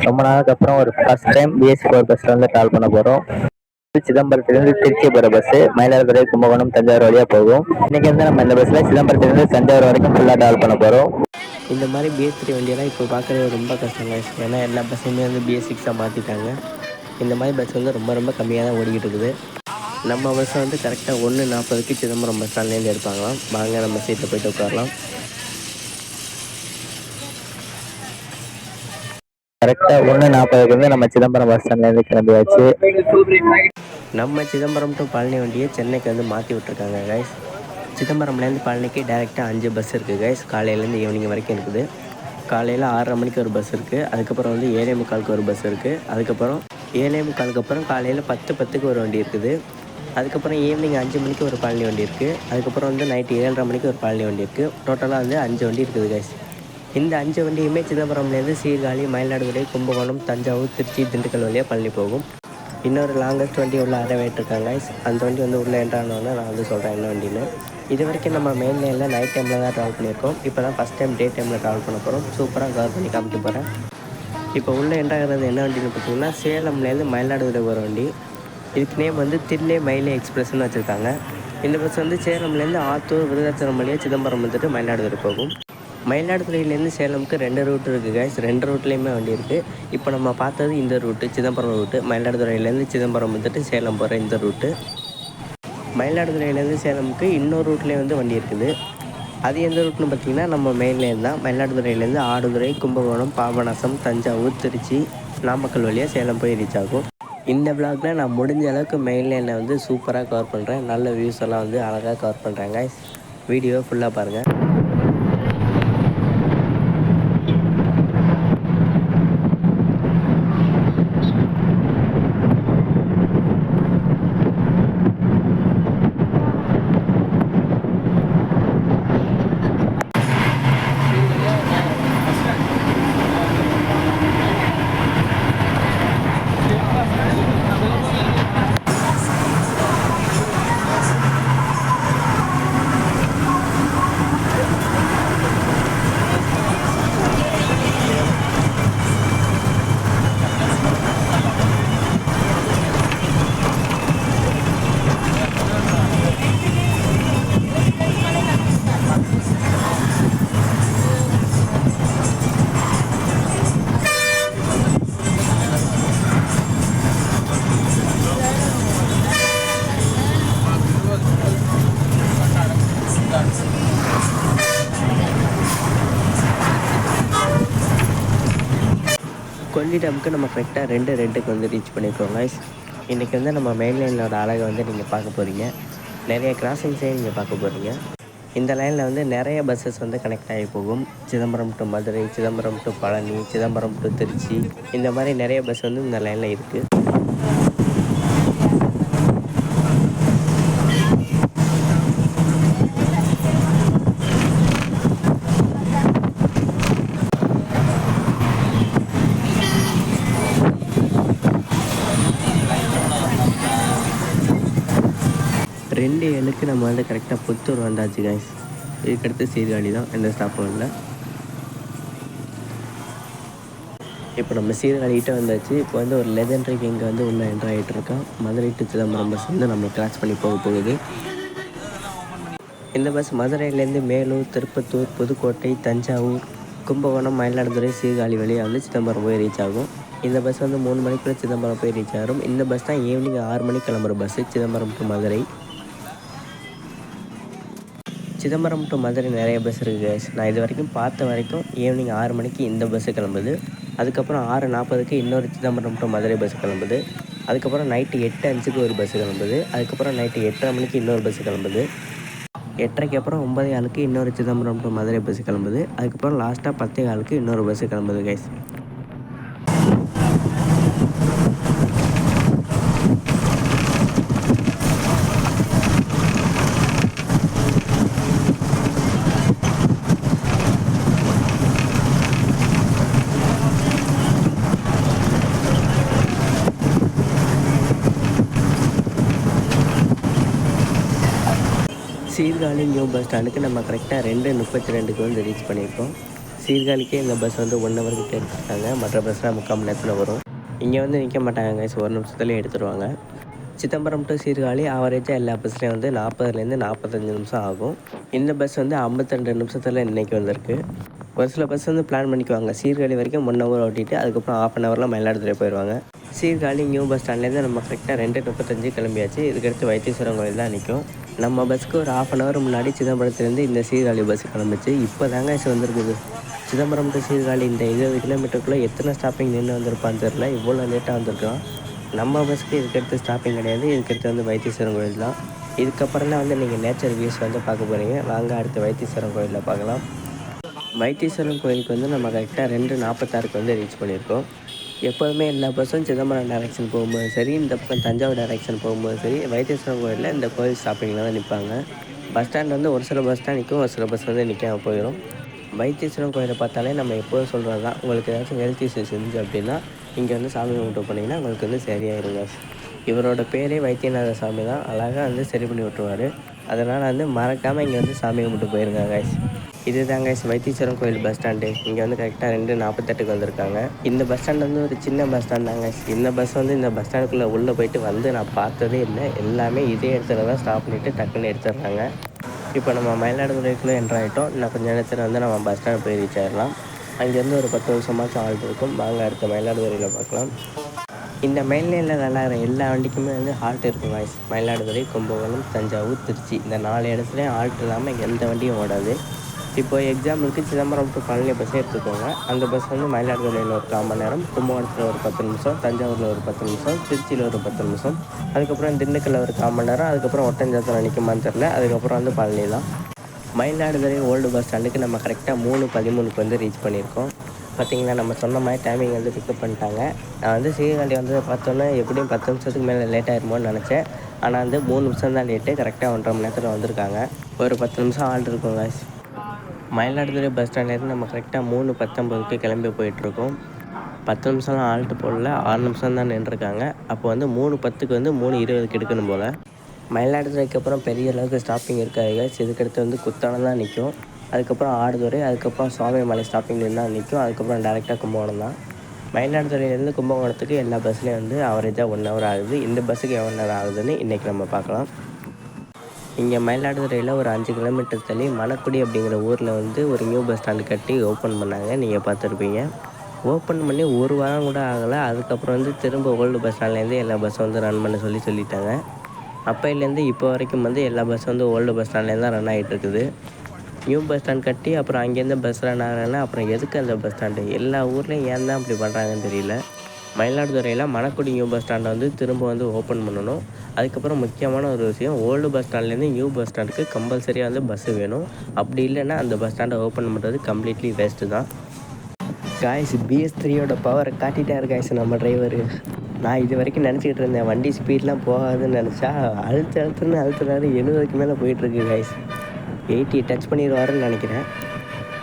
ரொம்ப நாளுக்கு அப்புறம் ஒரு ஃபர்ஸ்ட் டைம் BS4 பஸ்ல வந்து ட்ராவல் பண்ண போறோம். சிதம்பரத்திலிருந்து திருச்சி போற பஸ் மயிலாடுதுறை, கும்பகோணம், தஞ்சாவூர் வழியா போகும். இன்னைக்கு வந்து நம்ம இந்த பஸ்ல சிதம்பரத்திலிருந்து தஞ்சாவூர் வரைக்கும் ஃபுல்லா ட்ராவல் பண்ண போறோம். இந்த மாதிரி BS3 வண்டியெல்லாம் இப்போ பார்க்குறது ரொம்ப கஷ்டம் guys. ஏன்னா எல்லா பஸ்ஸுமே வந்து BS6 மாற்றிட்டாங்க. இந்த மாதிரி பஸ் வந்து ரொம்ப ரொம்ப கம்மியாக தான் ஓடிக்கிட்டு இருக்குது. நம்ம பஸ்ஸை வந்து கரெக்டாக 1:40க்கு சிதம்பரம் பஸ் ஸ்டாண்ட்லேருந்து எடுப்பாங்களாம். வாங்க நம்ம சீட்டில் போய்ட்டு உட்காரலாம். கரெக்டா 1:40க்கு வந்து நம்ம சிதம்பரம் பஸ் ஸ்டாண்ட்ல இருந்து கிளம்பியாச்சு. நம்ம சிதம்பரம் டு பழனி வண்டியை சென்னைக்கு வந்து மாற்றி விட்ருக்காங்க கைஸ். சிதம்பரம்லேருந்து பழனிக்கு டேரெக்டாக 5 பஸ் இருக்குது கைஸ். காலையிலேருந்து ஈவினிங் வரைக்கும் இருக்குது. காலையில் 6:30 மணிக்கு ஒரு பஸ் இருக்குது. அதுக்கப்புறம் வந்து 7:45க்கு ஒரு பஸ் இருக்குது. அதுக்கப்புறம் 7:45க்கு அப்புறம் காலையில் 10:10க்கு ஒரு வண்டி இருக்குது. அதுக்கப்புறம் ஈவினிங் 5 மணிக்கு ஒரு பழனி வண்டி இருக்குது. அதுக்கப்புறம் வந்து நைட்டு 7:30 மணிக்கு ஒரு பழனி வண்டி இருக்குது. டோட்டலாக வந்து 5 வண்டி இருக்குது கைஸ். இந்த 5 வண்டியுமே சிதம்பரம்லேருந்து சீர்காழி, மயிலாடுதுறை, கும்பகோணம், தஞ்சாவூர், திருச்சி, திண்டுக்கல் வழியாக பழனி போகும். இன்னொரு லாங்கஸ்ட் வண்டி உள்ள அரை வெயிட்ருக்காங்க கைஸ். அந்த வண்டி வந்து உள்ளே என்ட்ரானோன்னு நான் வந்து சொல்கிறேன் என்ன வண்டின்னு. இது வரைக்கும் நம்ம மெயின் லைனில் நைட் டைமில் தான் ட்ராவல் பண்ணியிருக்கோம். இப்போ தான் ஃபஸ்ட் டைம் டே டைமில் ட்ராவல் பண்ண போகிறோம். சூப்பராக கவர் பண்ணி காமிக்க போகிறேன். இப்போ உள்ளே என்ட்ராகிறது என்ன வண்டின்னு பார்த்தீங்கன்னா சேலம்லேருந்து மயிலாடுதுறை போகிற வண்டி. இதுக்கு நேம் வந்து தில்லை மயிலை எக்ஸ்பிரஸ்ன்னு வச்சுருக்காங்க. இந்த பஸ் வந்து சேலம்லேருந்து ஆத்தூர், விருதாச்சலம் வழியாக சிதம்பரம் வந்துட்டு மயிலாடுதுறை போகும். மயிலாடுதுறையிலேருந்து சேலமுக்கு 2 ரூட் இருக்குது கைஸ். 2 ரூட்லேயுமே வண்டி இருக்குது. இப்போ நம்ம பார்த்தது இந்த ரூட்டு சிதம்பரம் ரூட்டு. மயிலாடுதுறையிலேருந்து சிதம்பரம் வந்துட்டு சேலம் போகிற இந்த ரூட்டு. மயிலாடுதுறையிலேருந்து சேலமுக்கு இன்னொரு ரூட்லேயே வந்து வண்டி இருக்குது. அது எந்த ரூட்னு பார்த்திங்கன்னா நம்ம மெயின் லைன் தான். மயிலாடுதுறையிலேருந்து ஆடுதுறை, கும்பகோணம், பாபநாசம், தஞ்சாவூர், திருச்சி, நாமக்கல் வழியாக சேலம் போய் ரீச் ஆகும். இந்த விளாகில் நான் முடிஞ்ச அளவுக்கு மெயின் லைனில் வந்து சூப்பராக கவர் பண்ணுறேன். நல்ல வியூஸ் எல்லாம் வந்து அழகாக கவர் பண்ணுறேன் கைஸ். வீடியோ ஃபுல்லாக பாருங்கள். கொள்ளிடமுக்கு நம்ம கரெக்டாக 2:02க்கு வந்து ரீச் பண்ணியிருக்கோம் கைஸ். இன்றைக்கி வந்து நம்ம மெயின் லைனோட அழகை வந்து நீங்கள் பார்க்க போகிறீங்க. நிறைய கிராசிங்ஸே நீங்கள் பார்க்க போகிறீங்க. இந்த லைனில் வந்து நிறைய பஸ்ஸஸ் வந்து கனெக்ட் ஆகி போகும். Chidambaram to Madurai, Chidambaram to Palani, Chidambaram to Trichy, இந்த மாதிரி நிறைய பஸ் வந்து இந்த லைனில் இருக்குது. ரெண்டு 7க்கு நம்ம வந்து கரெக்டாக புத்தூர் வந்தாச்சு கைஸ். இதுக்கடுத்து சீர்காழி தான் எந்த ஸ்டாப்பும் இல்லை. இப்போ நம்ம சீர்காழிகிட்ட வந்தாச்சு. இப்போ வந்து ஒரு லெஜெண்டரி கிங் வந்து உள்ளே என்ட்ரு ஆகிட்டு இருக்கான். மதுரை டு சிதம்பரம் பஸ் வந்து நம்ம கிராஸ் பண்ணி போகுது. இந்த பஸ் மதுரையிலேருந்து மேலூர், திருப்பத்தூர், புதுக்கோட்டை, தஞ்சாவூர், கும்பகோணம், மயிலாடுதுறை, சீர்காழி வழியாக வந்து சிதம்பரம் போய் ரீச் ஆகும். இந்த பஸ் வந்து 3 மணிக்குள்ளே சிதம்பரம் போய் ரீச் ஆகும். இந்த பஸ் தான் ஈவினிங் 6 மணிக்கு கிளம்புற bus Chidambaram to Madurai. Chidambaram to Madurai நிறைய பஸ் இருக்குது கைஸ். நான் இது வரைக்கும் பார்த்த வரைக்கும் ஈவினிங் 6 மணிக்கு இந்த பஸ்ஸு கிளம்புது. அதுக்கப்புறம் 6:40க்கு இன்னொரு சிதம்பரம் டு மதுரை பஸ் கிளம்புது. அதுக்கப்புறம் நைட்டு 8:05க்கு ஒரு பஸ்ஸு கிளம்புது. அதுக்கப்புறம் நைட்டு 8:30 மணிக்கு இன்னொரு பஸ்ஸு கிளம்புது. 8:30க்கு அப்புறம் 9:15க்கு இன்னொரு சிதம்பரம் டு மதுரை பஸ்ஸு கிளம்புது. அதுக்கப்புறம் லாஸ்ட்டாக 10:15க்கு இன்னொரு பஸ்ஸு கிளம்புது கைஸ். சீர்காழி நியூ பஸ் ஸ்டாண்டுக்கு நம்ம கரெக்டாக 2:32க்கு வந்து ரீச் பண்ணியிருக்கோம். சீர்காழிக்கே இந்த பஸ் வந்து 1 ஹவர் கிட்ட எடுத்துருக்காங்க. மற்ற பஸ்லாம் 3/4 மணி நேரத்தில் வரும். இங்கே வந்து நிற்க மாட்டாங்க கைஸ், ஒரு நிமிஷத்துலேயே எடுத்துருவாங்க. சிதம்பரம் டு சீர்காழி ஆவரேஜாக எல்லா பஸ்லேயும் வந்து 40லேருந்து 45 நிமிஷம் ஆகும். இந்த பஸ் வந்து 52 நிமிஷத்தில் இன்றைக்கி வந்திருக்கு. ஒரு சில பஸ் வந்து பிளான் பண்ணிக்குவாங்க, சீர்காழி வரைக்கும் 1 ஹவர் ஓட்டிட்டு அதுக்கப்புறம் 1/2 அன் ஹவரில் மயிலாடுதுறை போயிடுவாங்க. சீர்காழி நியூ பஸ் ஸ்டாண்ட்லேருந்து நம்ம கரெக்டாக 2:35 கிளம்பியாச்சு. இதுக்கடுத்து வைத்தீஸ்வரன் கோயில் தான் நிற்கும். நம்ம பஸ்ஸுக்கு ஒரு 1/2 அன் ஹவர் முன்னாடி சிதம்பரத்துலேருந்து இந்த சீர்காழி பஸ் கிளம்பிச்சு. இப்போ தாங்க வந்துருக்குது. சிதம்பரம் டு சீர்காழி இந்த 20 கிலோமீட்டருக்குள்ளே எத்தனை ஸ்டாப்பிங் நின்று வந்திருப்பான்னு தெரில, இவ்வளோ லேட்டாக வந்திருக்கான். நம்ம பஸ்ஸுக்கு இதுக்கடுத்து ஸ்டாப்பிங் கிடையாது. இதுக்கடுத்து வந்து வைத்தீஸ்வரன் கோயில் தான். இதுக்கப்புறம் தான் வந்து நீங்கள் நேச்சர் வியூஸ் வந்து பார்க்க போகிறீங்க. வாங்க அடுத்து வைத்தீஸ்வரன் கோயிலில் பார்க்கலாம். வைத்தீஸ்வரன் கோயிலுக்கு வந்து நம்ம கரெக்டாக 2:46 வந்து ரீச் பண்ணியிருக்கோம். எப்போதுமே எல்லா பஸ்ஸும் சிதம்பரம் டைரெக்ஷன் போகும்போது சரி, இந்த பக்கம் தஞ்சாவூர் டைரெக்ஷன் போகும்போது சரி, வைத்தீஸ்வரன் கோயிலில் இந்த கோயில் ஸ்டாப்பிங்கில் தான் நிற்பாங்க. பஸ் ஸ்டாண்ட் வந்து ஒரு சில பஸ் தான் நிற்கும், ஒரு சில பஸ் வந்து நிற்காம போயிடும். வைத்தீஸ்வரன் கோயிலை பார்த்தாலே நம்ம எப்போதும் சொல்கிறது தான், உங்களுக்கு ஏதாச்சும் ஹெல்த் இஷ்யூஸ் இருந்துச்சு அப்படின்னா இங்கே வந்து சாமி கும்பிட்டு போனீங்கன்னா உங்களுக்கு வந்து சரியாயிருங்க. இவரோட பேரே வைத்தியநாத சாமி தான். அழகாக வந்து சரி பண்ணி விட்டுருவார். அதனால் வந்து மறக்காமல் இங்கே வந்து சாமி கும்பிட்டு போயிருங்க கைஸ். இது தான் கைஸ் வைத்தீஸ்வரன் கோயில் பஸ் ஸ்டாண்டு. இங்கே வந்து கரெக்டாக 2:48 வந்திருக்காங்க. இந்த பஸ் ஸ்டாண்ட் வந்து ஒரு சின்ன பஸ் ஸ்டாண்ட் தாங்க. இந்த பஸ் வந்து இந்த பஸ் ஸ்டாண்டுக்குள்ளே உள்ளே போயிட்டு வந்து நான் பார்த்ததே இல்லை. எல்லாமே இதே இடத்துல தான் ஸ்டாப் பண்ணிவிட்டு டக்குன்னு எடுத்துடுறாங்க. இப்போ நம்ம மயிலாடுதுறைக்குள்ளே என்ட்ரு ஆகிட்டோம். இன்னும் கொஞ்சம் நேரத்தில் வந்து நம்ம பஸ் ஸ்டாண்ட் போய் ரீச் ஆகிடலாம். அங்கேருந்து ஒரு 10 நிமிஷமாச்சும் ஆள் இருக்கும். வாங்க அடுத்த மயிலாடுதுறையில் பார்க்கலாம். இந்த மெயின் லைனில் விளாட்ற எல்லா வண்டிக்குமே வந்து ஹால்ட் இருக்கும் கைஸ். மயிலாடுதுறை, கும்பகோணம், தஞ்சாவூர், திருச்சி இந்த 4 இடத்துலையும் ஹால்ட் இல்லாமல் எந்த வண்டியும் ஓடாது. இப்போ எக்ஸாம்பிளுக்கு சிதம்பரம் டு பழனி பஸ்ஸே எடுத்துக்கோங்க. அந்த பஸ் வந்து மயிலாடுதுறையில் ஒரு 1/4 மணி நேரம், கும்பகோணத்தில் ஒரு 10 நிமிஷம், தஞ்சாவூரில் ஒரு 10 நிமிஷம், திருச்சியில் ஒரு 10 நிமிஷம், அதுக்கப்புறம் திண்டுக்கல்லில் ஒரு 1/4 மணி நேரம், அதுக்கப்புறம் ஒட்டஞ்சத்திரம் நிற்குமான்னு தெரில, அதுக்கப்புறம் வந்து பழனி தான். மயிலாடுதுறை ஓல்டு பஸ் ஸ்டாண்டுக்கு நம்ம கரெக்டாக 3:13 வந்து ரீச் பண்ணியிருக்கோம். பார்த்திங்களா, நம்ம சொன்ன மாதிரி டைமிங் வந்து பிக்கப் பண்ணிட்டாங்க. நான் வந்து சீர்காழி வந்து பார்த்தோன்னே எப்படியும் 10 நிமிஷத்துக்கு மேலே லேட் ஆகிருமோன்னு நினச்சேன். ஆனால் வந்து 3 நிமிஷம் தான் லேட்டு. கரெக்டாக 1.5 மணி நேரத்தில் வந்திருக்காங்க. ஒரு 10 நிமிஷம் ஆள் இருக்கும் guys. மயிலாடுதுறை பஸ் ஸ்டாண்ட்லேருந்து நம்ம கரெக்டாக 3:19க்கு கிளம்பி போயிட்டுருக்கோம். 10 நிமிஷம்லாம் ஆல்ட்டு போடல, 6 நிமிஷம் தான் நின்றுருக்காங்க. அப்போ வந்து 3:10க்கு வந்து 3:20க்கு எடுக்கணும் போல். மயிலாடுதுறைக்கு அப்புறம் பெரிய அளவுக்கு ஸ்டாப்பிங் இருக்காது guys. இதுக்கடுத்து வந்து குத்தாலம் தான் நிற்கும். அதுக்கப்புறம் ஆடுதுறை, அதுக்கப்புறம் சுவாமிமலை ஸ்டாப்பிங் தான் நிற்கும். அதுக்கப்புறம் டேரெக்டாக கும்பகோணம் தான். மயிலாடுதுறையிலேருந்து கும்பகோணத்துக்கு எல்லா பஸ்லேயும் வந்து ஆவரேஜாக 1 ஹவர் ஆகுது. இந்த பஸ்ஸுக்கு எவ்வளோ நேரம் ஆகுதுன்னு இன்றைக்கி நம்ம பார்க்கலாம். இங்கே மயிலாடுதுறையில் ஒரு 5 கிலோமீட்டர் தள்ளி மணக்குடி அப்படிங்கிற ஊரில் வந்து ஒரு நியூ பஸ் ஸ்டாண்டு கட்டி ஓப்பன் பண்ணாங்க. நீங்கள் பார்த்துருப்பீங்க. ஓப்பன் பண்ணி 1 வாரம் கூட ஆகலை. அதுக்கப்புறம் வந்து திரும்ப ஓல்டு பஸ் ஸ்டாண்ட்லேருந்து எல்லா பஸ்ஸும் வந்து ரன் பண்ண சொல்லிட்டாங்க. அப்போலேருந்து இப்போ வரைக்கும் வந்து எல்லா பஸ்ஸும் வந்து ஓல்டு பஸ் ஸ்டாண்ட்லேருந்து தான் ரன் ஆகிட்டு இருக்குது. நியூ பஸ் ஸ்டாண்ட் கட்டி அப்புறம் அங்கேருந்து பஸ் ரன் ஆகலைன்னா அப்புறம் எதுக்கு அந்த பஸ் ஸ்டாண்டு? எல்லா ஊர்லேயும் ஏன் தான் இப்படி பண்ணுறாங்கன்னு தெரியல. மயிலாடுதுறையில் மணக்குடி நியூ பஸ் ஸ்டாண்டை வந்து திரும்ப வந்து ஓப்பன் பண்ணணும். அதுக்கப்புறம் முக்கியமான ஒரு விஷயம், ஓல்டு பஸ் ஸ்டாண்ட்லேருந்து நியூ பஸ் ஸ்டாண்டுக்கு கம்பல்சரியாக வந்து பஸ்ஸு வேணும். அப்படி இல்லைன்னா அந்த பஸ் ஸ்டாண்டை ஓப்பன் பண்ணுறது கம்ப்ளீட்லி வேஸ்ட்டு தான். காய்ஸ், BS3யோட பவரை காட்டிட்டார் காய்ஸ் நம்ம டிரைவரு. நான் இது வரைக்கும் நினச்சிக்கிட்டு இருந்தேன் வண்டி ஸ்பீட்லாம் போகாதுன்னு நினச்சா அழுத்துன்னு அழுத்துறாரு. 70க்கு மேலே போயிட்டுருக்கு காய்ஸ். 80 டச் பண்ணிடுவாருன்னு நினைக்கிறேன்.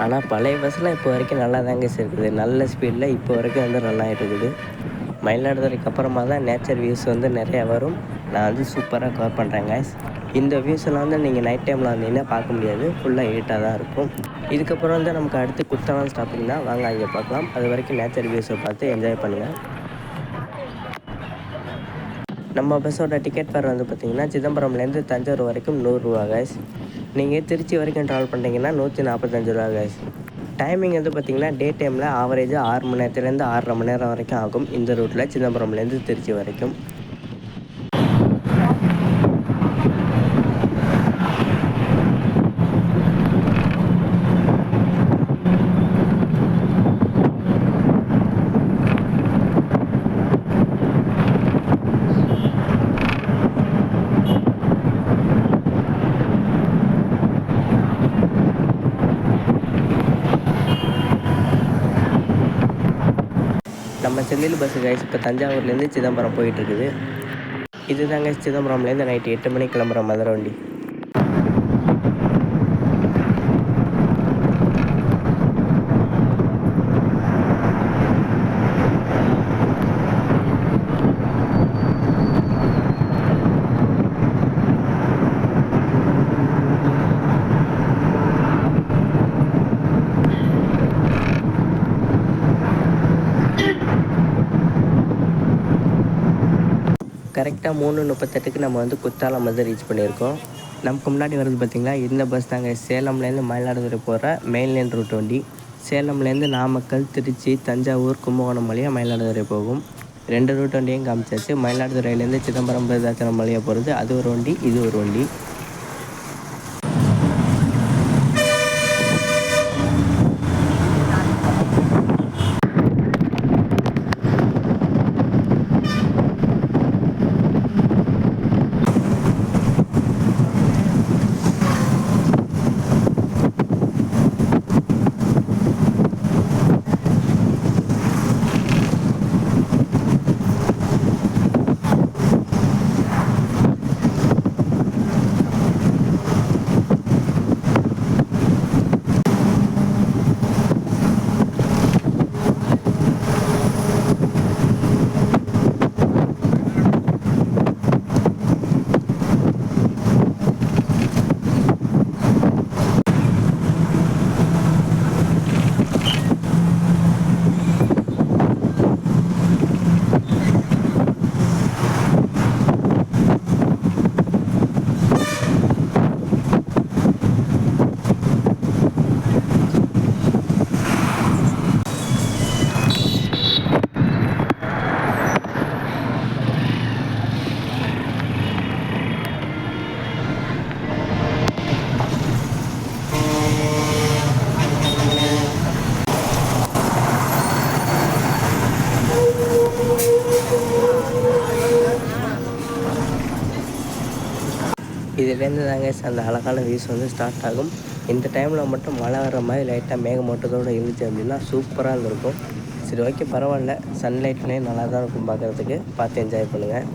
ஆனால் பழைய பஸ்ஸில் இப்போ வரைக்கும் நல்லா தாங்க இருக்குது. நல்ல ஸ்பீடில் இப்போ வரைக்கும் வந்து ரன் ஆகிட்டு இருக்குது. மயிலாடுதுறைக்கு அப்புறமா தான் நேச்சர் வியூஸ் வந்து நிறையா வரும். நான் வந்து சூப்பராக கவர் பண்ணுறேன் guys. இந்த வியூஸெல்லாம் வந்து நீங்கள் நைட் டைமில் வந்தீங்கன்னா பார்க்க முடியாது. ஃபுல்லாக ஹீட்டாக தான் இருக்கும். இதுக்கப்புறம் வந்து நமக்கு அடுத்து குத்தாலம் ஸ்டாப்பிங் தான். வாங்க அங்கே பார்க்கலாம். அது வரைக்கும் நேச்சர் வியூஸை பார்த்து என்ஜாய் பண்ணுங்கள். நம்ம பஸ்ஸோட டிக்கெட் ஃபேர் வந்து பார்த்திங்கன்னா சிதம்பரம்லேருந்து தஞ்சாவூர் வரைக்கும் 100 ரூபா guys. நீங்கள் திருச்சி வரைக்கும் ட்ராவல் பண்ணிங்கன்னா 145 ரூபா guys. டைமிங் வந்து பார்த்திங்கன்னா டே டைமில் ஆவரேஜாக 6 மணி நேரத்துலேருந்து 6.5 மணி நேரம் வரைக்கும் ஆகும் இந்த ரூட்டில் சிதம்பரம்லேருந்து திருச்சி வரைக்கும். நம்ம செந்தில் பஸ்ஸு கைஸ் இப்போ தஞ்சாவூர்லேருந்து சிதம்பரம் போயிட்டுருக்குது. இது தாங்க சிதம்பரம்லேருந்து நைட்டு 8 மணிக்கு கிளம்புற மதுரை வண்டி. கரெக்டாக 3:38க்கு நம்ம வந்து குத்தாலம் வந்து ரீச் பண்ணியிருக்கோம். நமக்கு முன்னாடி வருது பார்த்திங்களா, இந்த பஸ் தாங்க சேலம்லேருந்து மயிலாடுதுறை போகிற மெயின் லைன் ரூட் வண்டி. சேலம்லேருந்து நாமக்கல், திருச்சி, தஞ்சாவூர், கும்பகோணம் வழியாக மயிலாடுதுறை போகும். 2 ரூட் வண்டியும் காமிச்சாச்சு. மயிலாடுதுறையிலேருந்து சிதம்பரம், விருதாச்சலம் வழியாக போகிறது அது ஒரு வண்டி, இது ஒரு வண்டி. இதுலேருந்து தாங்க அந்த அழகான வியூஸ் வந்து ஸ்டார்ட் ஆகும். இந்த டைமில் மட்டும் மழை வர மாதிரி லைட்டாக மேகமூட்டத்தோடு இருந்துச்சு அப்படின்னா சூப்பராக இருந்திருக்கும். சரி, ஓகே, பரவாயில்ல. சன்லைட்லேயும் நல்லா தான் இருக்கும் பார்க்குறதுக்கு. பார்த்து என்ஜாய் பண்ணுங்கள்.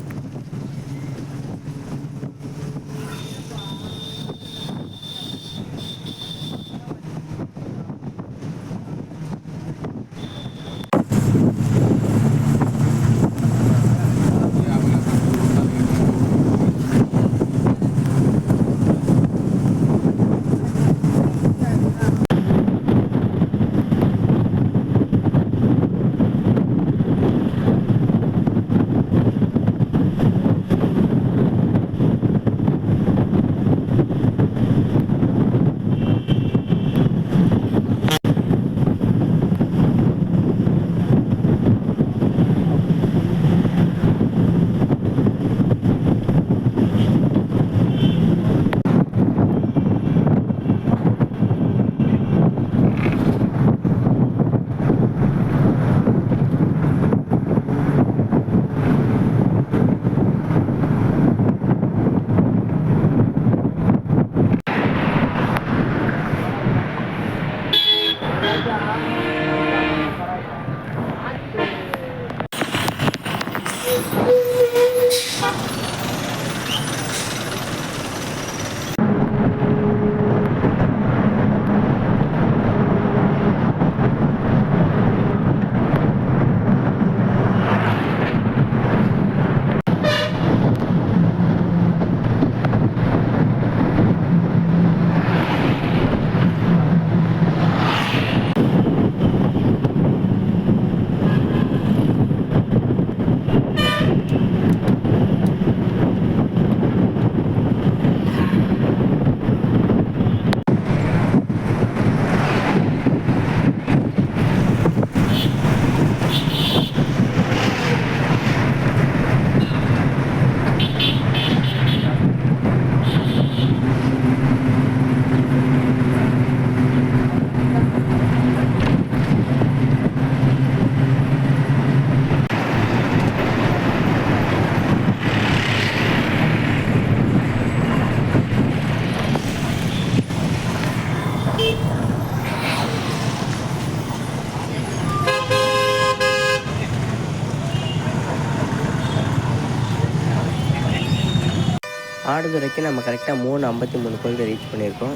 ஆடுதுறைக்கு நம்ம கரெக்டாக 3:53 ரீச் பண்ணியிருக்கோம்.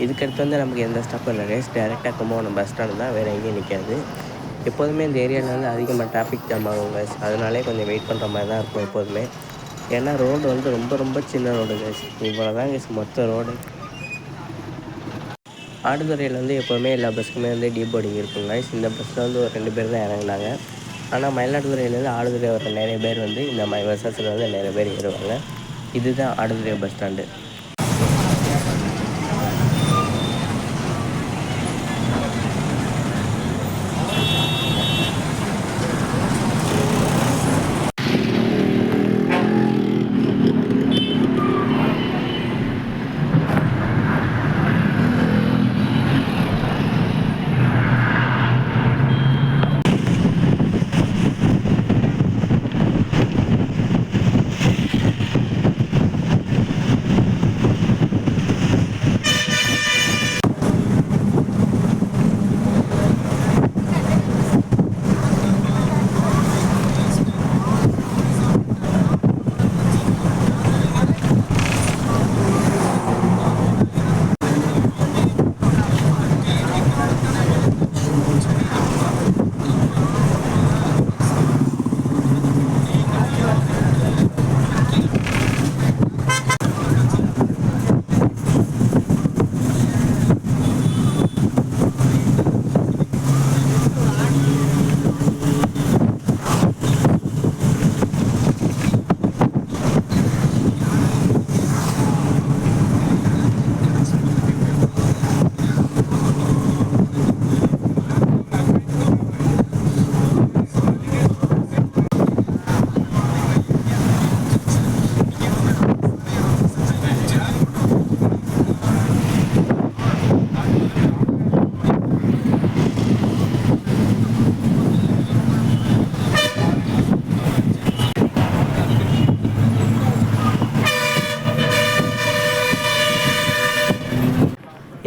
இதுக்கடுத்து வந்து நமக்கு எந்த ஸ்டாப்பும் இல்லை கைஸ். டேரெக்டாக கும்பகோணம் பஸ் ஸ்டாண்டு தான், வேறு எங்கேயும் நிற்காது. எப்போதுமே இந்த ஏரியாவில் வந்து அதிகமாக டிராஃபிக் ஜாம் ஆகும் கைஸ். அதனாலே கொஞ்சம் வெயிட் பண்ணுற மாதிரி தான் இருக்கும் எப்போதுமே. ஏன்னா ரோடு வந்து ரொம்ப ரொம்ப சின்ன ரோடு கைஸ். இவ்வளோ தான் கைஸ் மொத்த ரோடு. ஆடுதுறையில் வந்து எப்போதுமே எல்லா பஸ்ஸுக்குமே வந்து டீ போர்டிங் இருக்கும் கைஸ். இந்த பஸ்ஸில் வந்து ஒரு 2 பேர் தான் இறங்குனாங்க. ஆனால் மயிலாடுதுறையிலேருந்து ஆடுதுறை வர நிறைய பேர் வந்து இந்த மாதிரி பஸ்ஸஸில் வந்து நிறைய பேர் ஏறுவாங்க. இதுதான் ஆடுதுறை பஸ் ஸ்டாண்டு.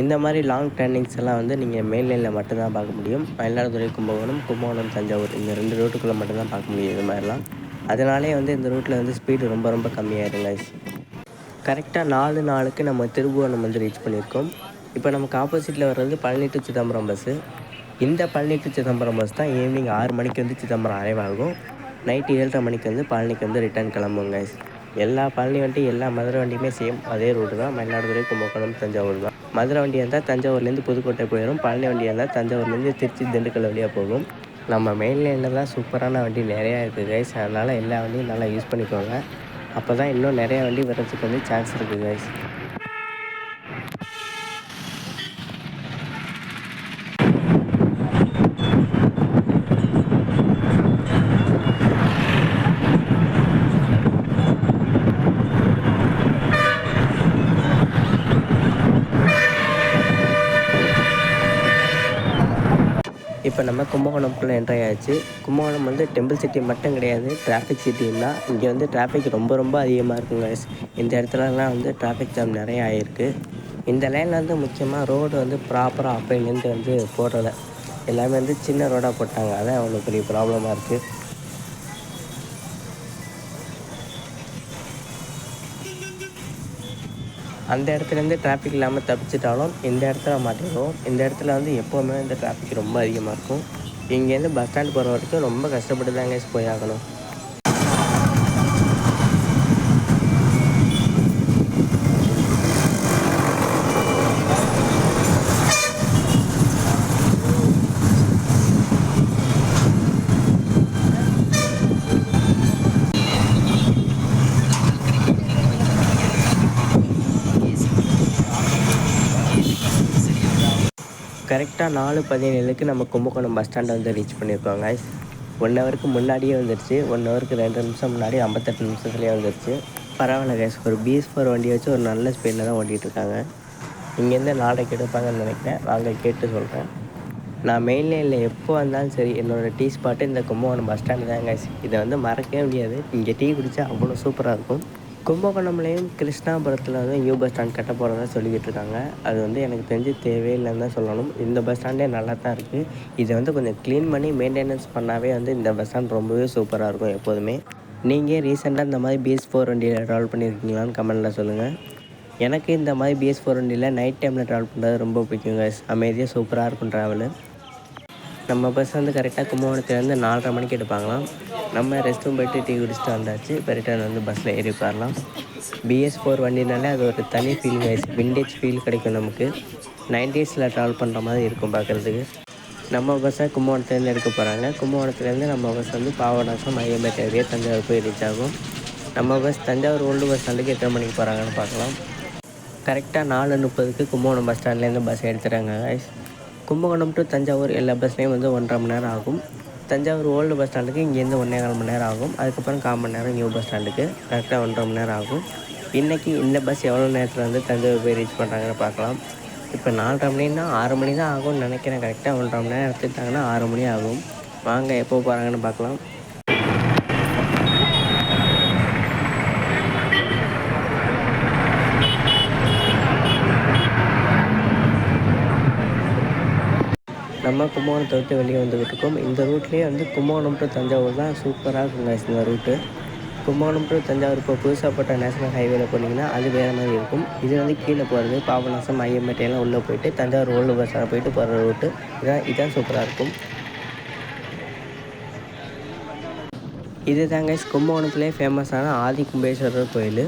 இந்த மாதிரி லாங் டர்னிங்ஸ் எல்லாம் வந்து நீங்கள் மெயின் லைனில் மட்டும்தான் பார்க்க முடியும். மயிலாடுதுறை, கும்பகோணம், கும்பகோணம், தஞ்சாவூர் இந்த 2 ரூட்டுக்குள்ளே மட்டும்தான் பார்க்க முடியும் இது மாதிரிலாம். அதனாலே வந்து இந்த ரூட்டில் வந்து ஸ்பீடு ரொம்ப ரொம்ப கம்மியாகிடும் கைஸ். கரெக்டாக 4:04க்கு நம்ம திருபுவனம் வந்து ரீச் பண்ணியிருக்கோம். இப்போ நமக்கு ஆப்போசிட்டில் வர்றது பழனி டு சிதம்பரம் பஸ்ஸு. இந்த பழனி டு சிதம்பரம் பஸ் தான் ஈவினிங் 6 மணிக்கு வந்து சிதம்பரம் அரைவ் ஆகும். நைட்டு 7:30 மணிக்கு வந்து பழனிக்கு வந்து ரிட்டர்ன் கிளம்புங்க கைஸ். எல்லா பழனி வண்டி எல்லா மதுரை வண்டியுமே சேம் அதே ரூட்டு தான். மயிலாடுதுறை, கும்பகோணம், தஞ்சாவூர் தான். மதுரை வண்டியாக இருந்தால் தஞ்சாவூர்லேருந்து புதுக்கோட்டை போயிடும். பழனி வண்டியாக இருந்தால் தஞ்சாவூர்லேருந்து திருச்சி, திண்டுக்கல் வழியாக போகும். நம்ம மெயின் லைனில் தான் சூப்பரான வண்டி நிறையா இருக்குது கைஸ். அதனால் எல்லா வண்டியும் நல்லா யூஸ் பண்ணிக்கோங்க. அப்போ தான் இன்னும் நிறையா வண்டி வர்றதுக்கு வந்து சான்ஸ் இருக்குது கைஸ். இப்போ நம்ம கும்பகோணம்குள்ளே என்ட்ரி ஆயாச்சு. கும்பகோணம் வந்து டெம்பிள் சிட்டி மட்டும் கிடையாது, டிராஃபிக் சிட்டியும் தான். இங்கே வந்து டிராஃபிக் ரொம்ப ரொம்ப அதிகமாக இருக்குங்க. இந்த இடத்துலலாம் வந்து டிராஃபிக் ஜாம் நிறைய ஆகிருக்கு. இந்த லைனில் வந்து முக்கியமாக ரோடு வந்து ப்ராப்பராக அப்பையிலேருந்து வந்து போடுறத எல்லாமே வந்து சின்ன ரோடாக போட்டாங்க. அதான் அவ்வளோ பெரிய ப்ராப்ளமாக இருக்குது. அந்த இடத்துலேருந்து டிராஃபிக் இல்லாமல் தப்பிச்சிட்டாலும் இந்த இடத்துல மாட்டிடுவோம். இந்த இடத்துல வந்து எப்போவுமே இந்த டிராஃபிக் ரொம்ப அதிகமாக இருக்கும். இங்கேருந்து பஸ் ஸ்டாண்ட் போகிற வரைக்கும் ரொம்ப கஷ்டப்பட்டு தாங்க போய் ஆகணும். கரெக்டாக 4:17க்கு நம்ம கும்பகோணம் பஸ் ஸ்டாண்டை வந்து ரீச் பண்ணியிருக்கோம் கைஸ். 1 ஹவருக்கு முன்னாடியே வந்துடுச்சு. 1 ஹவருக்கு 2 நிமிஷம் முன்னாடி 58 நிமிஷத்துலேயே வந்துடுச்சு. பரவாயில்ல கைஸ். ஒரு BS4 வண்டியை வச்சு ஒரு நல்ல ஸ்பீடில் தான் ஓட்டிகிட்டு இருக்காங்க. இங்கேருந்து நாளைக்கு எடுப்பாங்கன்னு நினைக்கிறேன். வாங்க கேட்டு சொல்கிறேன். நான் மெயின் லைனில் எப்போ வந்தாலும் சரி என்னோடய டீ ஸ்பாட்டு இந்த கும்பகோணம் பஸ் ஸ்டாண்டு தான் கைஸ். இதை வந்து மறக்கவே முடியாது. இங்கே டீ குடித்தா அவ்வளோ சூப்பராக இருக்கும். கும்பகோணம்லேயும் கிருஷ்ணாபுரத்தில் வந்து நியூ பஸ் ஸ்டாண்ட் கட்ட போகிறதா சொல்லிக்கிட்டு இருக்காங்க. அது வந்து எனக்கு தெரிஞ்சு தேவையில்லைன்னு தான் சொல்லணும். இந்த பஸ் ஸ்டாண்டே நல்லா தான் இருக்குது. இதை வந்து கொஞ்சம் க்ளீன் பண்ணி மெயின்டெனன்ஸ் பண்ணாவே வந்து இந்த பஸ் ஸ்டாண்ட் ரொம்பவே சூப்பராக இருக்கும் எப்போதுமே. நீங்கள் ரீசெண்டாக இந்த மாதிரி BS4 வண்டியில் ட்ராவல் பண்ணியிருக்கீங்களான்னு கமெண்ட்டில் சொல்லுங்கள். எனக்கு இந்த மாதிரி BS4 வண்டியில் நைட் டைமில் ட்ராவல் பண்ணுறது ரொம்ப பிடிக்கும் கைஸ். அமைதியாக சூப்பராக இருக்கும் ட்ராவலு. நம்ம பஸ் வந்து கரெக்டாக கும்பகோணத்துலேருந்து 4:30 மணிக்கு எடுப்பாங்களாம். நம்ம ரெஸ்ட் ரூம் போய்ட்டு டீ குடிச்சிட்டு வந்தாச்சு. இப்போ ரிட்டர்ன் வந்து பஸ்ஸில் ஏறி உட்காரலாம். BS4 வண்டினாலே அது ஒரு தனி ஃபீல் கைஸ். விண்டேஜ் ஃபீல் கிடைக்கும் நமக்கு. 90s ட்ராவல் பண்ணுற மாதிரி இருக்கும் பார்க்குறதுக்கு. நம்ம பஸ்ஸை கும்பகோணத்துலேருந்து எடுக்க போகிறாங்க. கும்பகோணத்துலேருந்து நம்ம பஸ் வந்து பாபநாசம் ஐயம்பேட்டை வழியே தஞ்சாவூர் போய் ரீச் ஆகும். நம்ம பஸ் தஞ்சாவூர் ஓல்டு பஸ் ஸ்டாண்டுக்கு எத்தனை மணிக்கு போகிறாங்கன்னு பார்க்கலாம். கரெக்டாக 4:30க்கு கும்பகோணம் பஸ் ஸ்டாண்ட்லேருந்து பஸ் எடுத்துகிறாங்க கைஸ். கும்பகோணம் டு தஞ்சாவூர் எல்லா பஸ்லேயும் வந்து 1.5 மணி நேரம் ஆகும். தஞ்சாவூர் ஓல்டு பஸ் ஸ்டாண்டுக்கு இங்கேருந்து 1.25 மணி நேரம் ஆகும். அதுக்கப்புறம் 1/4 மணி நேரம் நியூ பஸ் ஸ்டாண்டுக்கு கரெக்டாக 1.5 மணி நேரம் ஆகும். இன்றைக்கி இந்த பஸ் எவ்வளோ நேரத்தில் வந்து தஞ்சாவூர் போய் ரீச் பண்ணுறாங்கன்னு பார்க்கலாம். இப்போ 4:30 மணின்னா 6 மணி தான் ஆகும்னு நினைக்கிறேன். கரெக்டாக 1.5 மணி நேரம் எடுத்துக்கிட்டாங்கன்னா 6 மணி ஆகும். வாங்க எப்போ போகிறாங்கன்னு பார்க்கலாம். நம்ம கும்பகோணத்தை விட்டு வெளியே வந்துக்கிட்டு இருக்கோம். இந்த ரூட்லேயே வந்து கும்பகோணம் டு தஞ்சாவூர் தான் சூப்பராக இருக்குங்க இந்த ரூட்டு. கும்பகோணம் டு தஞ்சாவூர் இப்போ புதுசாக போட்ட நேஷனல் ஹைவேல போனீங்கன்னா அது வேறு மாதிரி இருக்கும். இது வந்து கீழே போகிறது பாபநாசம் ஐயம்பேட்டையெல்லாம் உள்ளே போயிட்டு தஞ்சாவூர் ஓல்டு பஸ் ஸ்டாண்ட் போயிட்டு போகிற ரூட்டு இதான் சூப்பராக இருக்கும். இது தாங்க கும்பகோணத்துலேயே ஃபேமஸான ஆதி கும்பேஸ்வரர் கோயில்.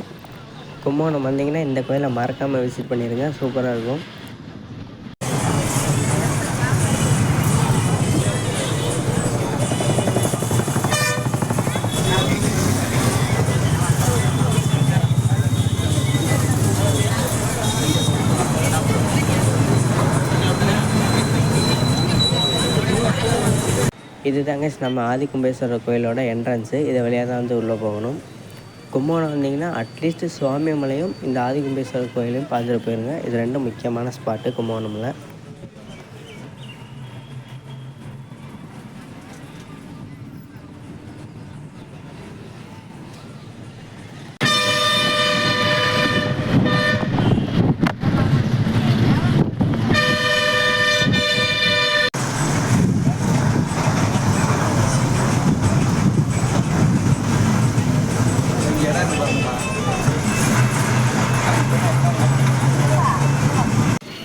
கும்பகோணம் வந்தீங்கன்னா இந்த கோயிலை மறக்காமல் விசிட் பண்ணிடுங்க, சூப்பராக இருக்கும். இது தாங்க நம்ம ஆதி கும்பேஸ்வரர் கோயிலோட என்ட்ரன்ஸு. இதை வழியாக தான் வந்து உள்ளே போகணும். கும்பகோணம் வந்தீங்கன்னா அட்லீஸ்ட் சுவாமிமலையும் இந்த ஆதி கும்பேஸ்வரர் கோயிலையும் பார்த்துட்டு போயிருங்க. இது ரெண்டும் முக்கியமான ஸ்பாட்டு கும்பகோணமில்.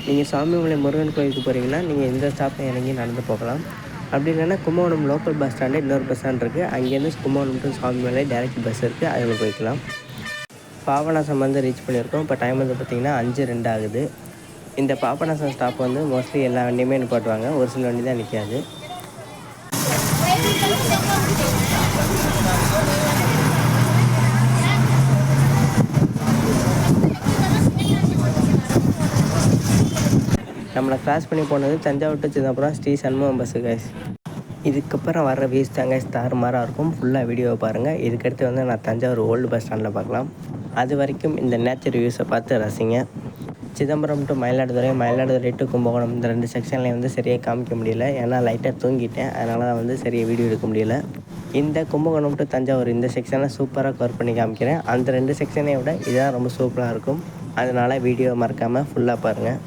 நீங்கள் சுவாமிமலை முருகன் கோயிலுக்கு போகிறீங்கன்னா நீங்கள் இந்த ஸ்டாப்பில் இறங்கி நடந்து போகலாம். அப்படி இல்லைன்னா கும்பகோணம் லோக்கல் பஸ் ஸ்டாண்டு இன்னொரு பஸ் ஸ்டாண்ட் இருக்குது. அங்கேருந்து Kumbakonam to Swamimalai direct bus இருக்குது, அதில் போய்க்கலாம். பாபநாசம் வந்து ரீச் பண்ணியிருக்கோம். இப்போ டைம் வந்து பார்த்திங்கன்னா 5:02 ஆகுது. இந்த பாபநாசம் ஸ்டாப் வந்து மோஸ்ட்லி எல்லா வண்டியுமே நிப்பாட்டுவாங்க, ஒரு சில வண்டி தான் நிற்காது. நம்மளை கிராஸ் பண்ணி போனது Thanjavur to Chidambaram Sri Shanmugam bus guys. இதுக்கப்புறம் வர வியூஸ் தாங்க தாறுமாறாக இருக்கும். ஃபுல்லாக வீடியோவை பாருங்கள். இதுக்கடுத்து வந்து நான் தஞ்சாவூர் ஓல்டு பஸ் ஸ்டாண்டில் பார்க்கலாம். அது வரைக்கும் இந்த நேச்சர் வியூஸை பார்த்து ரசிங்க. சிதம்பரம் டு மயிலாடுதுறை டு கும்பகோணம் இந்த 2 செக்ஷன்லேயும் வந்து சரியாக காமிக்க முடியல, ஏன்னா லைட்டாக தூங்கிட்டேன். அதனால தான் வந்து சரியாக வீடியோ எடுக்க முடியல. இந்த கும்பகோணம் டு தஞ்சாவூர் இந்த செக்ஷனை சூப்பராக கவர் பண்ணி காமிக்கிறேன். அந்த 2 செக்ஷனை விட இதான் ரொம்ப சூப்பராக இருக்கும். அதனால் வீடியோ மறக்காமல் ஃபுல்லாக பாருங்கள்.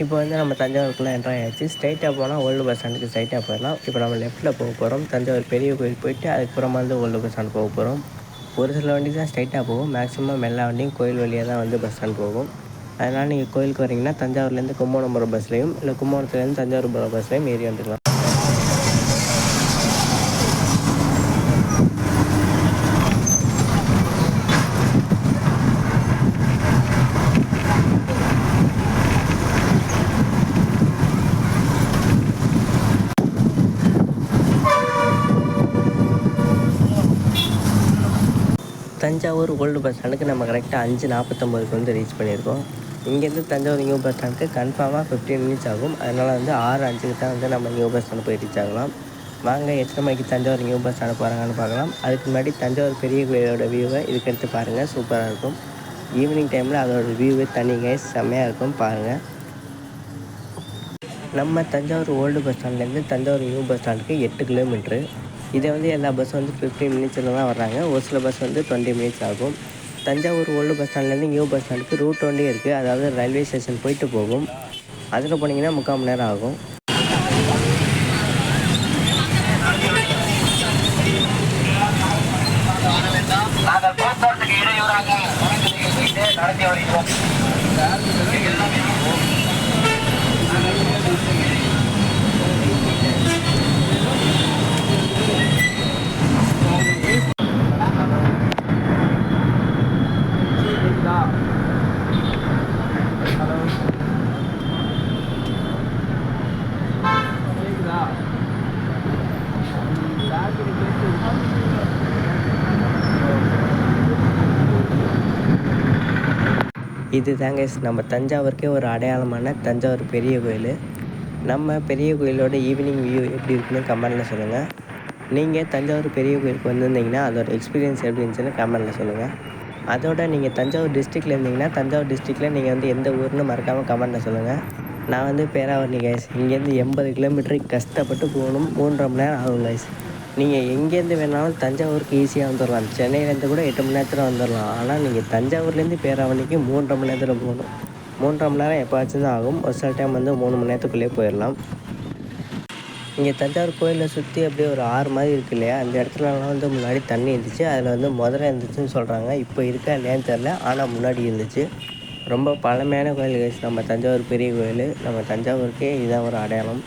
இப்போ வந்து நம்ம தஞ்சாவூருக்குள்ளே என்ட்ரு ஆயாச்சு. ஸ்ட்ரைட்டாக போனால் ஓல்டு பஸ் ஸ்டாண்டுக்கு ஸ்ட்ரைட்டாக போயிடலாம். இப்போ நம்ம லெஃப்ட்டில் போக போகிறோம். தஞ்சாவூர் பெரிய கோயில் போயிட்டு அதுக்கப்புறமா வந்து ஓல்டு பஸ் ஸ்டாண்ட் போக போகிறோம். ஒரு சில வண்டி தான் ஸ்ட்ரைட்டாக போகும். மேக்ஸிமம் எல்லா வண்டியும் கோயில் வழியாக தான் வந்து பஸ் ஸ்டாண்ட் போகும். அதனால் நீங்கள் கோயிலுக்கு வரீங்கன்னா தஞ்சாவூர்லேருந்து கும்பகோணம் போகிற பஸ்லேயும் இல்லை கும்பகோணத்துலேருந்து தஞ்சாவூர் போகிற பஸ்லேயும் ஏறி வந்துடலாம். தஞ்சாவூர் ஓல்டு பஸ் ஸ்டாண்டுக்கு நம்ம கரெக்டாக 5:49க்கு வந்து ரீச் பண்ணியிருக்கோம். இங்கேருந்து தஞ்சாவூர் நியூ பஸ் ஸ்டாண்டுக்கு கன்ஃபார்மாக 15 மினிட்ஸ் ஆகும். அதனால் வந்து 6:05க்கு தான் வந்து நம்ம நியூ பஸ் ஸ்டாண்டு போய் ரீச் ஆகலாம். வாங்க எத்தனை மணிக்கு தஞ்சாவூர் நியூ பஸ் ஸ்டாண்டு போகிறாங்கன்னு பார்க்கலாம். அதுக்கு முன்னாடி தஞ்சாவூர் பெரிய கோயிலோட வியூவை இதுக்கடுத்து பாருங்கள், சூப்பராக இருக்கும். ஈவினிங் டைமில் அதோட வியூவே தனி கைஸ், செம்மையாக இருக்கும் பாருங்கள். நம்ம தஞ்சாவூர் ஓல்டு பஸ் ஸ்டாண்ட்லேருந்து தஞ்சாவூர் நியூ பஸ் ஸ்டாண்டுக்கு 8 கிலோமீட்ரு. இதை வந்து எல்லா பஸ்ஸும் வந்து 15 மினிட்ஸில் தான் வர்றாங்க. ஒரு சில பஸ் வந்து 20 மினிட்ஸ் ஆகும். தஞ்சாவூர் ஓல்டு பஸ் ஸ்டாண்ட்லேருந்து நியூ பஸ் ஸ்டாண்டுக்கு ரூட் வண்டி இருக்குது. அதாவது ரயில்வே ஸ்டேஷன் போயிட்டு போகும். அதில் போனீங்கன்னா 3/4 மணி நேரம் ஆகும். நாங்கள் போக்குவரத்துக்கு இடையூறாக நடத்தி வருகிறோம். இது தாங்க நம்ம தஞ்சாவூருக்கே ஒரு அடையாளமான தஞ்சாவூர் பெரிய கோயில். நம்ம பெரிய கோயிலோட ஈவினிங் வியூ எப்படி இருக்குன்னு கமெண்டில் சொல்லுங்கள். நீங்கள் தஞ்சாவூர் பெரிய கோயிலுக்கு வந்திருந்தீங்கன்னா அதோட எக்ஸ்பீரியன்ஸ் எப்படி இருந்துச்சுன்னு கமெண்டில் சொல்லுங்கள். அதோட நீங்கள் தஞ்சாவூர் டிஸ்ட்ரிக்டில் இருந்தீங்கன்னா தஞ்சாவூர் டிஸ்ட்ரிக்டில் நீங்கள் வந்து எந்த ஊர்னு மறக்காமல் கமெண்டில் சொல்லுங்கள். நான் வந்து பேராவூரணி கைஸ். இங்கேருந்து 80 கிலோமீட்டரு கஷ்டப்பட்டு போகணும். 3.5 மணி நேரம் ஆகும் கைஸ். நீங்கள் எங்கேருந்து வேணாலும் தஞ்சாவூருக்கு ஈஸியாக வந்துடலாம். சென்னையிலேருந்து கூட 8 மணி நேரத்தில் வந்துடலாம். ஆனால் நீங்கள் தஞ்சாவூர்லேருந்து பேராவணிக்கு 3.5 மணி நேரத்தில் போகணும். 3.5 மணி நேரம் எப்போவாச்சும் தான் ஆகும். ஒரு சில டைம் வந்து 3 மணி நேரத்துக்குள்ளேயே போயிடலாம். இங்கே தஞ்சாவூர் கோயிலில் சுற்றி அப்படியே ஒரு 6 மாதிரி இருக்குது இல்லையா, அந்த இடத்துலலாம் வந்து முன்னாடி தண்ணி இருந்துச்சு. அதில் வந்து முதல்ல இருந்துச்சுன்னு சொல்கிறாங்க. இப்போ இருக்கா இல்லையான்னு தெரில, ஆனால் முன்னாடி இருந்துச்சு. ரொம்ப பழமையான கோயில் கைஸ் நம்ம தஞ்சாவூர் பெரிய கோயில். நம்ம தஞ்சாவூருக்கே இதுதான் ஒரு அடையாளம்.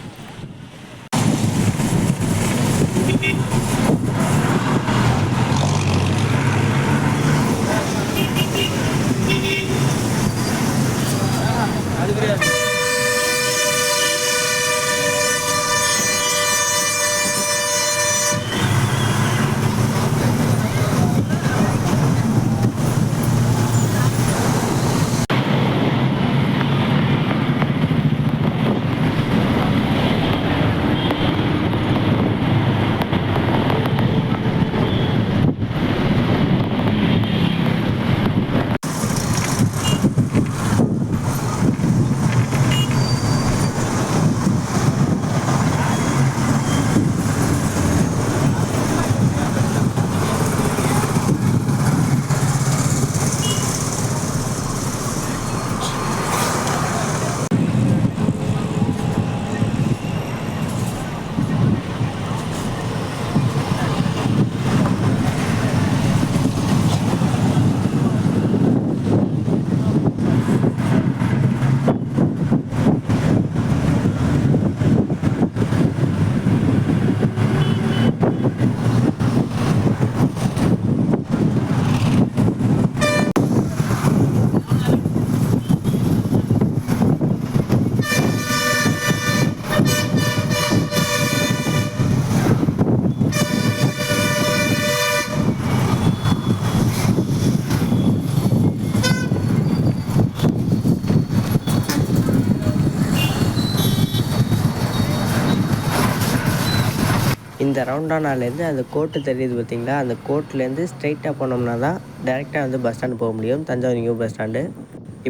இந்த ரவுண்டானாலேருந்து அந்த கோட்டு தெரியுது பார்த்திங்களா, அந்த கோட்லேருந்து ஸ்ட்ரைட்டாக போனோம்னா தான் டேரெக்டாக வந்து பஸ் ஸ்டாண்டு போக முடியும், தஞ்சாவூர் நியூ பஸ் ஸ்டாண்டு.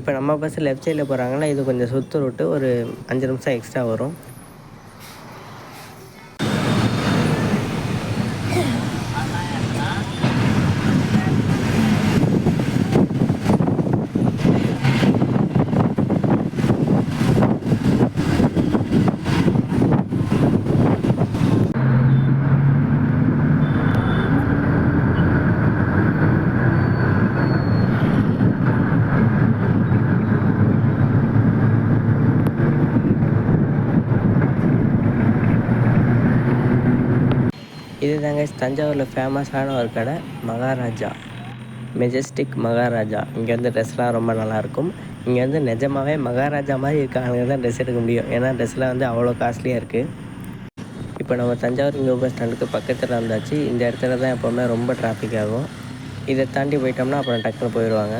இப்போ நம்ம பஸ் லெஃப்ட் சைடில் போகிறாங்கன்னா இது கொஞ்சம் சுற்று ரூட்டு, ஒரு 5 நிமிஷம் எக்ஸ்ட்ரா வரும். தாங்க தஞ்சாவூரில் ஃபேமஸான ஒரு கடை மகாராஜா, மெஜஸ்டிக் மகாராஜா. இங்கே வந்து ட்ரெஸ்லாம் ரொம்ப நல்லாயிருக்கும். இங்கே வந்து நிஜமாகவே மகாராஜா மாதிரி இருக்காங்க தான் ட்ரெஸ் எடுக்க முடியும். ஏன்னா ட்ரெஸ்லாம் வந்து அவ்வளோ காஸ்ட்லியாக இருக்குது. இப்போ நம்ம தஞ்சாவூர் நியூ பஸ் ஸ்டாண்டுக்கு பக்கத்தில் வந்தாச்சு. இந்த இடத்துல தான் எப்போவுமே ரொம்ப டிராஃபிக் ஆகும். இதை தாண்டி போயிட்டோம்னா அப்புறம் டக்குன்னு போயிடுவாங்க.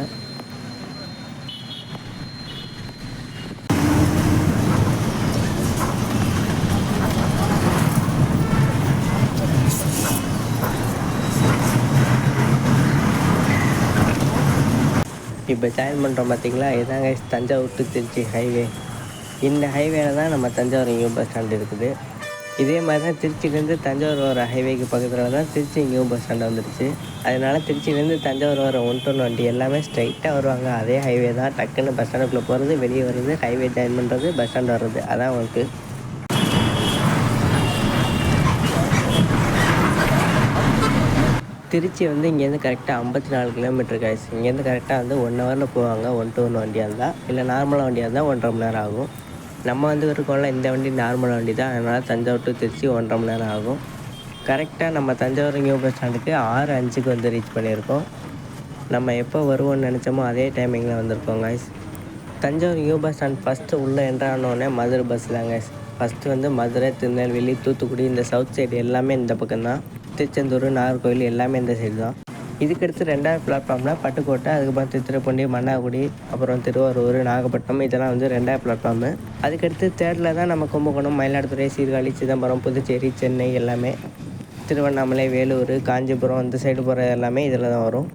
இப்போ ஜாயின் பண்ணுறோம் பார்த்தீங்களா, இதாங்க தஞ்சாவூர் டு திருச்சி ஹைவே. இந்த ஹைவேல தான் நம்ம தஞ்சாவூர் நியூ பஸ் ஸ்டாண்டு இருக்குது. இதே மாதிரி தான் திருச்சிலேருந்து தஞ்சாவூர் வர ஹைவேக்கு பக்கத்தில் தான் திருச்சி நியூ பஸ் ஸ்டாண்டு வந்துடுச்சு. அதனால திருச்சிலேருந்து தஞ்சாவூர் வர 1 வண்டி எல்லாமே ஸ்ட்ரைட்டாக வருவாங்க. அதே ஹைவே தான். டக்குன்னு பஸ் ஸ்டாண்டுக்குள்ளே போகிறது, வெளியே வர்றது, ஹைவே ஜாயின் பண்ணுறது, பஸ் ஸ்டாண்டு வர்றது, அதான் உங்களுக்கு. திருச்சி வந்து இங்கேருந்து கரெக்டாக 54 கிலோமீட்டர் காய்ஸ். இங்கேருந்து கரெக்டாக வந்து 1 ஹவரில் போவாங்க. 1 to 1 வண்டியாக இருந்தால், இல்லை நார்மலாக வண்டியாக இருந்தால் 1.5 மணி நேரம் ஆகும். நம்ம வந்து இருக்கோம்ல, இந்த வண்டி நார்மலாக வண்டி தான். அதனால் தஞ்சாவூர் டு திருச்சி 1.5 மணி நேரம் ஆகும். கரெக்டாக நம்ம தஞ்சாவூர் நியூ பஸ் ஸ்டாண்டுக்கு 6:05க்கு வந்து ரீச் பண்ணியிருக்கோம். நம்ம எப்போ வருவோம்னு நினச்சோமோ அதே டைமிங்கில் வந்திருக்கோம் guys. Thanjavur new bus stand first உள்ளே என்ட்ரானோடனே மதுரை பஸ் தான் காய்ஸ். ஃபஸ்ட்டு வந்து மதுரை, திருநெல்வேலி, தூத்துக்குடி, இந்த சவுத் சைடு எல்லாமே இந்த பக்கம் தான். திருச்செந்தூர், நாகர்கோவில் எல்லாமே இந்த சைடு தான். இதுக்கடுத்து 2வது பிளாட்ஃபார்மில் பட்டுக்கோட்டை, அதுக்கப்புறம் திருத்துறைப்பூண்டி, மன்னார்குடி, அப்புறம் திருவாரூர், நாகப்பட்டினம், இதெல்லாம் வந்து 2வது பிளாட்ஃபார்மு. அதுக்கடுத்து 3rdiல் தான் நம்ம கும்பகோணம், மயிலாடுதுறை, சீர்காழி, சிதம்பரம், புதுச்சேரி, சென்னை எல்லாமே, திருவண்ணாமலை, வேலூர், காஞ்சிபுரம் இந்த சைடு போகிற எல்லாமே இதில் தான் வரும்.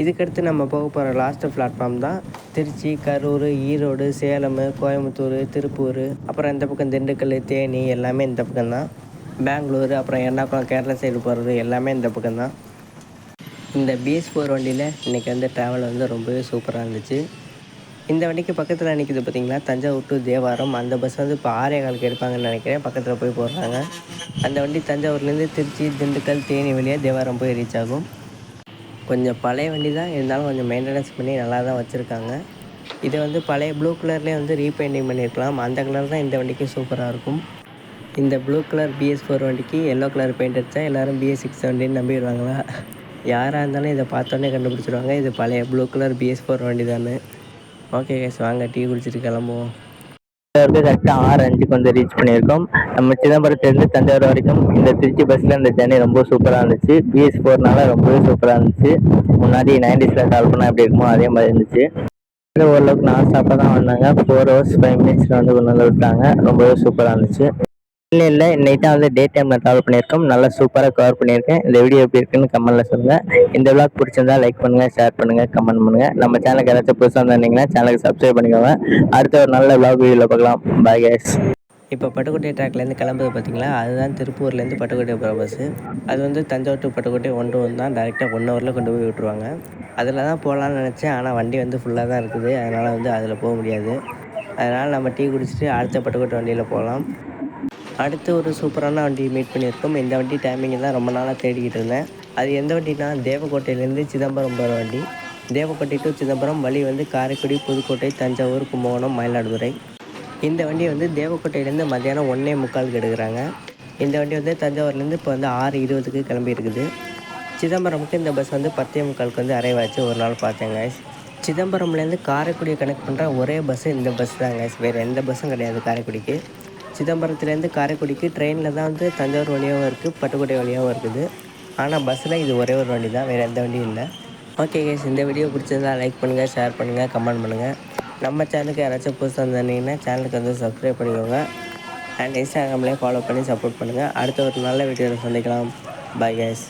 இதுக்கடுத்து நம்ம போக போகிற லாஸ்ட்டு பிளாட்ஃபார்ம் தான் திருச்சி, கரூர், ஈரோடு, சேலம், கோயம்புத்தூர், திருப்பூர், அப்புறம் இந்த பக்கம் திண்டுக்கல், தேனி எல்லாமே இந்த பக்கம் தான். பெங்களூர், அப்புறம் எர்ணாகுளம், கேரளா சைடு போகிறது எல்லாமே இந்த பக்கம் தான். இந்த BS4 வண்டியில் இன்றைக்கி வந்து ட்ராவல் வந்து ரொம்பவே சூப்பராக இருந்துச்சு. இந்த வண்டிக்கு பக்கத்தில் நிற்கிது பார்த்திங்களா, தஞ்சாவூர் டு தேவாரம். அந்த பஸ் வந்து இப்போ 6:15க்கு எடுப்பாங்கன்னு நினைக்கிறேன். பக்கத்தில் போய் போடுறாங்க. அந்த வண்டி தஞ்சாவூர்லேருந்து திருச்சி, திண்டுக்கல், தேனி வழியாக தேவாரம் போய் ரீச் ஆகும். கொஞ்சம் பழைய வண்டி தான், இருந்தாலும் கொஞ்சம் மெயின்டெனன்ஸ் பண்ணி நல்லா தான் வச்சுருக்காங்க. இதை வந்து பழைய ப்ளூ கலர்லேயே வந்து ரீபெயிண்டிங் பண்ணியிருக்கலாம். அந்த கலர் தான் இந்த வண்டிக்கு சூப்பராக இருக்கும். இந்த ப்ளூ கலர் BS4 வண்டிக்கு எல்லோ கலர் பெயிண்ட் அடித்தா எல்லோரும் BS6 வண்டின்னு நம்பிடுவாங்களா? யாராக இருந்தாலும் இதை பார்த்தோன்னே கண்டுபிடிச்சிடுவாங்க, இது பழைய ப்ளூ கலர் BS4 வண்டி தானே. ஓகே கேஸ், வாங்க டீ குடிச்சிட்டு கிளம்புவோம். கரெக்டாக 6:05க்கு வந்து ரீச் பண்ணியிருக்கோம். நம்ம சிதம்பரத்துலேருந்து தஞ்சாவூர் வரைக்கும் இந்த திருச்சி பஸ்ஸில் இந்த ஜர்னி ரொம்ப சூப்பராக இருந்துச்சு. BS4னால ரொம்பவே சூப்பராக இருந்துச்சு. முன்னாடி 90ஸ்ல ட்ராவல் பண்ணால் எப்படி இருக்குமோ அதே மாதிரி இருந்துச்சு. ஓரளவுக்கு நான் ஸ்டாப்பாக தான் வந்தாங்க. 4 hours 5 minutes வந்து கொண்டு வந்து விட்டாங்க. ரொம்பவே சூப்பராக இருந்துச்சு. இல்லை இன்னைக்கு தான் வந்து டே டைமில் ட்ராவல் பண்ணியிருக்கோம். நல்லா சூப்பராக கவர் பண்ணியிருக்கேன். இந்த வீடியோ எப்படி இருக்குன்னு கமெண்ட்டில் சொல்லுங்கள். இந்த விளாக் பிடிச்சிருந்தா லைக் பண்ணுங்கள், ஷேர் பண்ணுங்கள், கமெண்ட் பண்ணுங்கள். நம்ம சேனலுக்கு ஏதாச்சும் புதுசாக வந்திருந்தீங்கன்னா சேனலுக்கு சப்ஸ்கிரைப் பண்ணிக்கோங்க. அடுத்த ஒரு நல்ல விளாக் வீடியோவில் பார்க்கலாம். Bye guys. இப்போ பட்டுக்கோட்டை ட்ராக்லேருந்து கிளம்புது பார்த்தீங்களா, அதுதான் திருப்பூர்லேருந்து பட்டுக்கோட்டை போகிற பஸ்ஸு. அது வந்து தஞ்சாவூர் டு பட்டுக்கோட்டை 1 to 1 தான். டேரெக்டாக 1 ஹவரில் கொண்டு போய் விட்டுருவாங்க. அதில் தான் போகலான்னு நினச்சேன், ஆனால் வண்டி வந்து ஃபுல்லாக தான் இருக்குது. அதனால் வந்து அதில் போக முடியாது. அதனால் நம்ம டீ குடிச்சிட்டு அடுத்த பட்டுக்கோட்டை வண்டியில் போகலாம். அடுத்து ஒரு சூப்பரான வண்டி மீட் பண்ணியிருக்கோம். இந்த வண்டி டைமிங்கை தான் ரொம்ப நாளாக தேடிக்கிட்டு இருந்தேன். அது எந்த வண்டினா, தேவக்கோட்டையிலேருந்து சிதம்பரம் போகிற வண்டி. தேவக்கோட்டை டு சிதம்பரம் வழி வந்து காரைக்குடி, புதுக்கோட்டை, தஞ்சாவூர், கும்பகோணம், மயிலாடுதுறை. இந்த வண்டி வந்து தேவக்கோட்டையிலேருந்து மத்தியானம் 1:45க்கு எடுக்கிறாங்க. இந்த வண்டி வந்து தஞ்சாவூர்லேருந்து இப்போ வந்து 6:20க்கு கிளம்பி இருக்குது. சிதம்பரமுக்கு இந்த பஸ் வந்து 10:45க்கு வந்து அரைவ் ஆச்சு. ஒரு நாள் பார்த்தேன் கைஸ். சிதம்பரம்லேருந்து காரைக்குடியை கனெக்ட் பண்ணுற ஒரே பஸ்ஸு இந்த பஸ் தான் கைஸ். வேறு எந்த பஸ்ஸும் கிடையாது காரைக்குடிக்கு. சிதம்பரத்துலேருந்து காரைக்குடிக்கு ட்ரெயினில் தான் வந்து தஞ்சாவூர் வழியாகவும் இருக்குது, பட்டுக்கோட்டை வழியாகவும் இருக்குது. ஆனால் பஸ்ஸில் இது ஒரே ஒரு வண்டி தான், வேறு எந்த வண்டியும் இல்லை. ஓகே கைஸ், இந்த வீடியோ பிடிச்சிருந்தா லைக் பண்ணுங்கள், ஷேர் பண்ணுங்கள், கமெண்ட் பண்ணுங்கள். நம்ம சேனலுக்கு யாராச்சும் புதுசாக வந்திருந்தீங்கன்னா சேனலுக்கு வந்து சப்ஸ்கிரைப் பண்ணிக்கோங்க. அண்ட் இன்ஸ்டாகிராம்லேயே ஃபாலோ பண்ணி சப்போர்ட் பண்ணுங்கள். அடுத்த ஒரு நல்ல வீடியோவில் சந்திக்கலாம். Bye guys.